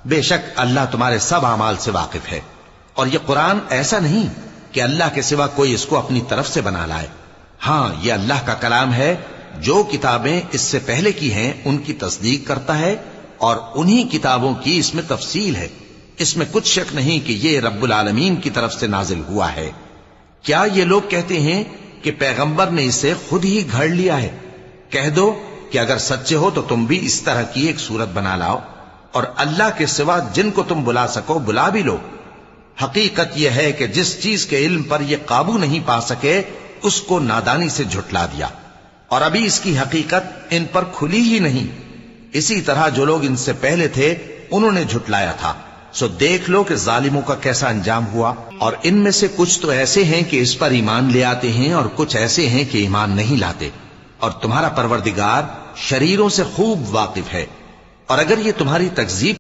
بے شک اللہ تمہارے سب اعمال سے واقف ہے، اور یہ قرآن ایسا نہیں کہ اللہ کے سوا کوئی اس کو اپنی طرف سے بنا لائے۔ ہاں یہ اللہ کا کلام ہے، جو کتابیں اس سے پہلے کی ہیں ان کی تصدیق کرتا ہے، اور انہی کتابوں کی اس میں تفصیل ہے۔ اس میں کچھ شک نہیں کہ یہ رب العالمین کی طرف سے نازل ہوا ہے۔ کیا یہ لوگ کہتے ہیں کہ پیغمبر نے اسے خود ہی گھڑ لیا ہے؟ کہہ دو کہ اگر سچے ہو تو تم بھی اس طرح کی ایک صورت بنا لاؤ، اور اللہ کے سوا جن کو تم بلا سکو بلا بھی لو۔ حقیقت یہ ہے کہ جس چیز کے علم پر یہ قابو نہیں پا سکے اس کو نادانی سے جھٹلا دیا، اور ابھی اس کی حقیقت ان پر کھلی ہی نہیں۔ اسی طرح جو لوگ ان سے پہلے تھے انہوں نے جھٹلایا تھا، سو دیکھ لو کہ ظالموں کا کیسا انجام ہوا۔ اور ان میں سے کچھ تو ایسے ہیں کہ اس پر ایمان لے آتے ہیں، اور کچھ ایسے ہیں کہ ایمان نہیں لاتے، اور تمہارا پروردگار شریروں سے خوب واقف ہے۔ اور اگر یہ تمہاری تکذیب